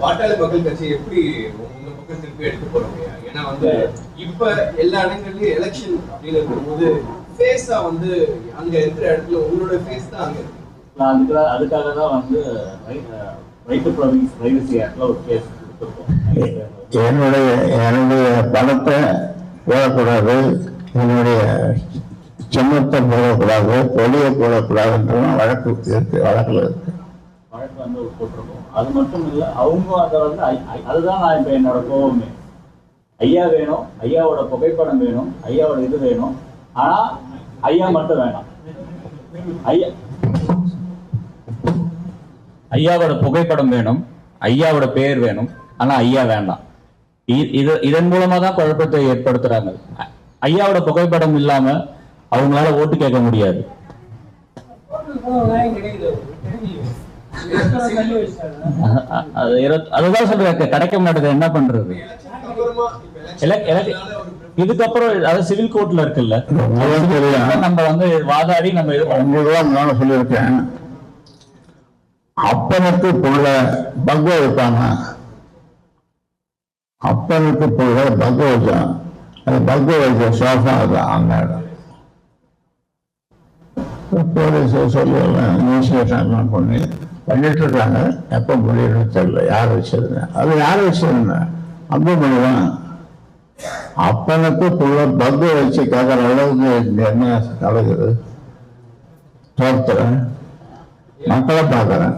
பாட்டாளி மக்கள் கட்சி எப்படி உங்க பக்கம் திருப்பி எடுத்து போறோம்? ஏன்னா வந்து இப்ப எல்லா இடங்கள்லயும் எலெக்ஷன் அப்படின்னு இருக்கும்போது ஃபேஸா வந்து அங்க இருக்கிற இடத்துல உங்களோட ஃபேஸ் தான் அங்க இருக்கு. அதுக்காக தான் வந்து ரைட் டு பிரைவசி ஆக்ட்ல ஒரு கேஸ் கொடுத்துருக்கோம். என்னுடைய பணத்தை போடக்கூடாது, என்னுடைய சின்னத்தை போடக்கூடாது, கொடியை போடக்கூடாதுன்றதும் வழக்கு இருக்கு, வழக்குல இருக்கு. வழக்கு வந்து போட்டிருக்கோம். அது மட்டும் இல்லை, அவங்க அதை வந்து அதுதான் நான் இப்போ என்னோட கோவமே. ஐயா வேணும், ஐயாவோட புகைப்படம் வேணும், ஐயாவோட இது வேணும், ஆனா ஐயா மட்டும் வேணாம். ஐயாவோட புகைப்படம் வேணும், ஐயாவோட பேர் வேணும், ஆனா ஐயா வேண்டாம். இதன் மூலமா தான் குழப்பத்தை ஏற்படுத்துறாங்க. ஐயாவோட புகைப்படம் இல்லாம அவங்களால ஓட்டு கேட்க முடியாது. அதுதான் சொல்றேன், கிடைக்க மாட்டேது, என்ன பண்றது? இதுக்கப்புறம் அதாவது சிவில் கோர்ட்ல இருக்குல்ல, நம்ம வந்து வாதாடி நம்ம உங்களுக்கு சொல்லியிருக்கேன். அப்பனுக்கு புள்ள பக்கு வைப்பாங்க, அப்பனுக்கு புள்ள பக்கு வச்சான், அது பக்கு வைக்க சோஃபா தான் அந்த இடம். போலீஸ் சொல்லுவாங்க, இனிஷியேஷன் பண்ணிட்டு இருக்காங்க. எப்போ முடியும்னு தெரியல, யார் வச்சிருந்த அது யார் வச்சிருந்த அம்புமணிதான். அப்பனுக்கு புள்ள பக்கு வச்சு கேட்கற அளவுக்கு என்ன நடக்குது? தோத்துறேன், மக்களை பார்க்கறேன்.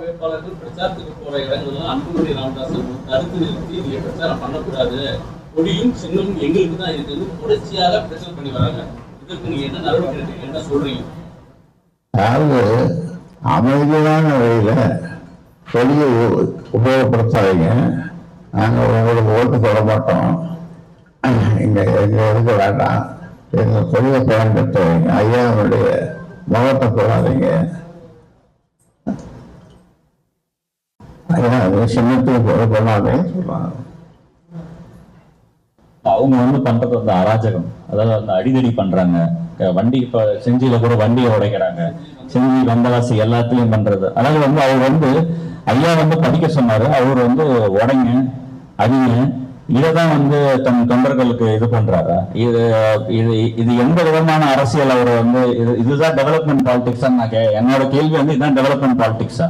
வேட்பாளர்கள் பிரச்சாரத்துக்கு போற இடங்கள்லாம் அன்புமணி ராமதாஸ் தடுத்து நிறுத்தி நீங்க பிரச்சாரம் பண்ணக்கூடாது, கொடியும் சின்னமும் எங்களுக்கு தான் இருக்குது தொடர்ச்சியாக பிரச்சனை பண்ணி வராங்க. இதற்கு நீங்க என்ன நடவடிக்கை எடுத்தீங்க, என்ன சொல்றீங்க? அதாவது அமைதியான வழியில கொடியை உபயோகப்படுத்தாதீங்க, நாங்கள் உங்களுக்கு ஓட்டு போட மாட்டோம், இங்க எங்க இருக்க வேண்டாம், எங்க கொடியை பயன்படுத்துவீங்க, ஐயாவுடைய முகத்தை போடாதீங்க, அவங்க வந்து பண்றது வந்து அராஜகம். அதாவது அந்த அடிதடி பண்றாங்க. வண்டி இப்ப செஞ்சியில கூட வண்டியை உடைக்கிறாங்க, செஞ்சி வந்தவாசி எல்லாத்துலயும் பண்றது. அதாவது வந்து அவர் வந்து ஐயா வந்து படிக்க சொன்னாரு, அவர் வந்து உடைங்க அடிங்க, இதைதான் வந்து தன் தொண்டர்களுக்கு இது பண்றாரா? இது எந்த விதமான அரசியல்? அவர் வந்து இதுதான் டெவலப்மெண்ட் பாலிடிக்ஸா? என்னோட கேள்வி வந்து இதுதான் டெவலப்மெண்ட் பாலிடிக்ஸா?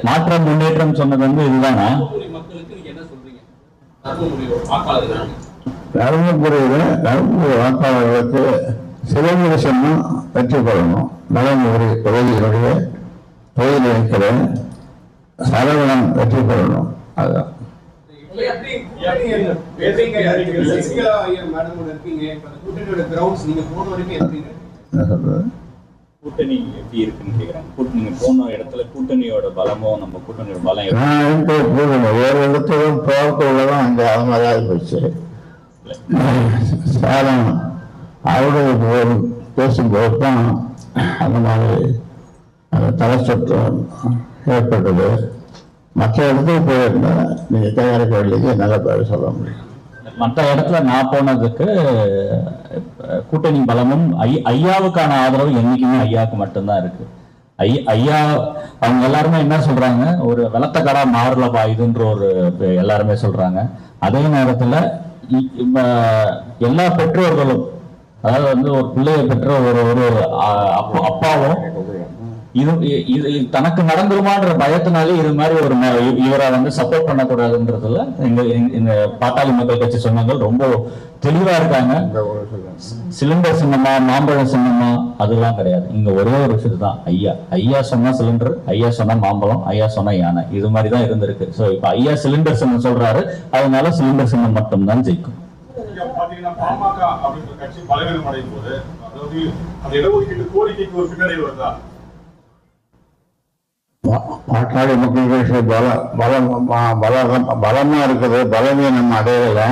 மாற்றம் முன்னேற்றம் சொன்னது வந்து இதுதானா? தருமபுரி வாக்காளர்களுக்கு சிவமுறை சொன்னம் வெற்றி பெறணும். நலமுறை தொகுதியினுடைய தொகுதியில் இருக்கிற சரவணன் வெற்றி பெறணும். அதுதான் கூட்டணி எப்படி இருக்குன்னு கேக்குறாங்க. நீங்க போன இடத்துல கூட்டணியோட பலமோ நம்ம கூட்டணியோட பலம் வேறு இடத்துல போகக்குள்ளதான் அங்க அவங்களாக போச்சு. சேலம் அவருடைய பேசும்போது தான் அந்த மாதிரி அந்த தலை சொற்றம் ஏற்பட்டது. மற்ற இடத்துக்கு போயிருந்தேன், நீங்க தயாரிக்க வேண்டியது நல்ல பேர் சொல்ல முடியும். மற்ற இடத்துல நான் போனதுக்கு கூட்டணி பலமும் ஐயாவுக்கான ஆதரவு என்னைக்குமே ஐயாவுக்கு மட்டும்தான் இருக்கு. ஐயா அவங்க எல்லாருமே என்ன சொல்றாங்க, ஒரு வெள்ளத்த கடா மாறலப்பா இதுன்ற ஒரு எல்லாருமே சொல்றாங்க. அதே நேரத்துல எல்லா பெற்றோர்களும், அதாவது வந்து ஒரு பிள்ளையை பெற்ற ஒரு அப்பாவும் இது தனக்கு நடந்துருமான்ற பயத்தினாலே இது மாதிரி ஒரு இவரை வந்து சப்போர்ட் பண்ணக்கூடாதுன்றதுல இந்த பாட்டாளி மக்கள் கட்சி சொன்னவங்க ரொம்ப தெளிவா இருக்காங்க. சிலிண்டர் சின்னமா மாம்பழம் சின்னமா அதெல்லாம் கிடையாது. இங்க ஒரே ஒரு விஷயம் தான், ஐயா சொன்னா சிலிண்டர், ஐயா சொன்னா மாம்பழம், ஐயா சொன்னா யானை, இது மாதிரிதான் இருந்திருக்கு. சோ இப்ப ஐயா சிலிண்டர் சின்னம் சொல்றாரு, அதனால சிலிண்டர் சின்னம் மட்டும் தான் ஜெயிக்கும். பாமக அப்படின்ற கட்சி பலவீனம் அடையும் போது அதாவது அந்த இடஒதுக்கீட்டு கோரிக்கைக்கு ஒரு பின்னடைவு வருதா? பாட்டாளி மக்கள் கட்சி பலமா இருக்குது, பலவீனம் அடையலை.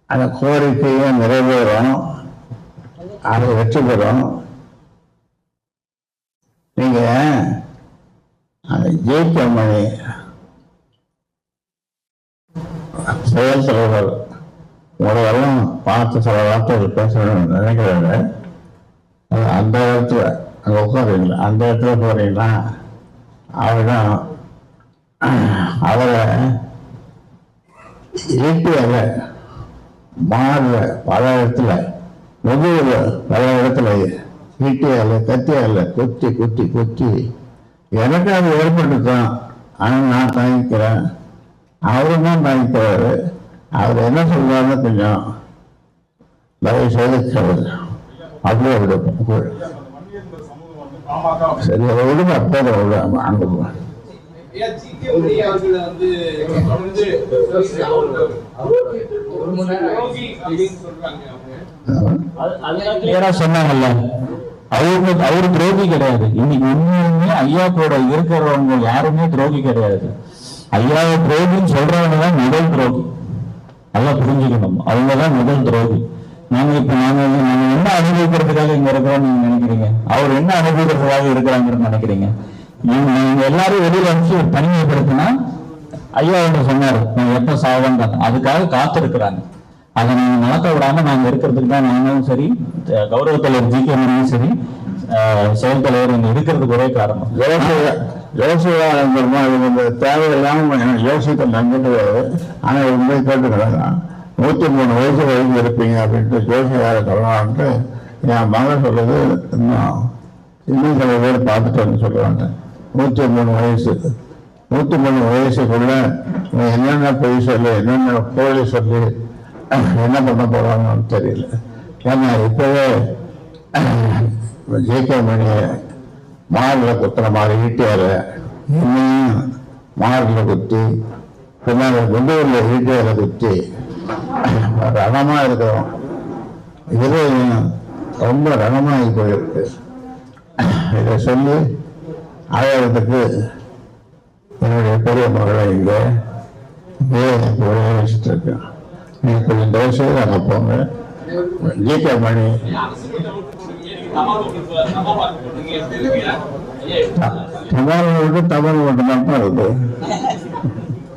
அந்த கோரிக்கையை நிறைவேறும், அது வெற்றி பெறும். நீங்க அந்த ஜெயிக்கமணி செயல் தலைவர் உங்களெல்லாம் பார்த்து சில வார்த்தைகள் பேசணும்னு நினைக்கிறாங்க. அந்த இடத்துல அங்கே உட்காருங்களா, அந்த இடத்துல போறீங்களா, அவர்தான் அவரை ஈட்டியால மாறுல பல இடத்துல முதுகுல பல இடத்துல ஈட்டியால கத்தியால குத்தி குத்தி குத்தி எனக்கு அது ஏற்பட்டுதான். ஆனால் நான் தாங்கிக்கிறேன், அவரும் தான் தாங்கிக்கிறாரு. அவர் என்ன சொல்றாருன்னு கொஞ்சம் தயவு செய்து அப்படியே விடுப்போம். சரி, அதை விடுங்க. அப்போது அங்கே ஐயா, ஜி.கே. மணி அவர்களை வந்து தொடர்ந்து துரோகி அப்படின்னு சொல்றாங்க அவங்க. கிளியரா சொன்னாங்கல்ல, அவரு துரோகி கிடையாது. இன்னைக்கு உண்மையுமே ஐயா கூட இருக்கிறவங்க யாருமே துரோகி கிடையாது. ஐயாவை துரோகின்னு சொல்றவங்கதான் முதல் துரோகி. நல்லா புரிஞ்சுக்கணும், அவங்கதான் முதல் துரோகி. நாங்க என்ன அனுபவிக்கிறதுக்காக இங்க இருக்கிறோம் நீங்க நினைக்கிறீங்க? அவர் என்ன அனுபவிக்கிறதுக்காக இருக்கிறாங்கன்னு நினைக்கிறீங்க? நீங்க எல்லாரும் வெளியில அனுப்பிச்சு தனிமைப்படுத்தினா ஐயா என்று சொன்னாரு, நான் எப்ப சாவன் தான், அதுக்காக காத்திருக்கிறாங்க. அதை நீங்க நடக்க விடாம நாங்க இருக்கிறதுக்கு தான் நாங்களும் சரி, கௌரவ தலைவர் ஜி.கே. மணியும் சரி, செயல் தலைவர் இங்க இருக்கிறதுக்கு ஒரே காரணம். யோசிக்காரமா இந்த தேவையில்லாம யோசிக்க நம்பிட்டு. ஆனா உண்மை கேட்டுக்கிறாங்க, 103 வயசு வரைக்கும் இருப்பீங்க அப்படின்ட்டு ஜோசியார சொல்லலான்ட்டு என் மகன் சொல்றது. இன்னும் சில பேர் பார்த்துட்டு சொல்லுவாங்க, 103 வயசு 103 வயசுக்குள்ள என்னென்ன பொய் சொல்லி என்னென்ன போலி சொல்லி என்ன பண்ண போறாங்கன்னு தெரியல. ஏன்னா இப்பவே ஜி.கே. மணியை மாரில் குத்துற மாதிரி ஈட்டியார இன்னும் மாரில் குத்தி, பின்னாடி குண்டூரில் ஈட்டியார குத்தி ரணமா இருக்கிறோம். இது ரொம்ப ரணமாகி போயிருக்கு. இதை சொல்லி ஆயிரத்துக்கு என்னுடைய பெரிய மகளை இங்கே எனக்கு ஒரே வச்சுட்டு இருக்கேன். நீங்கள் கொஞ்சம் தயவுசெய்து அங்கே போங்க. ஜி.கே. மணி தமிழ் மட்டும் தான் இருக்குது.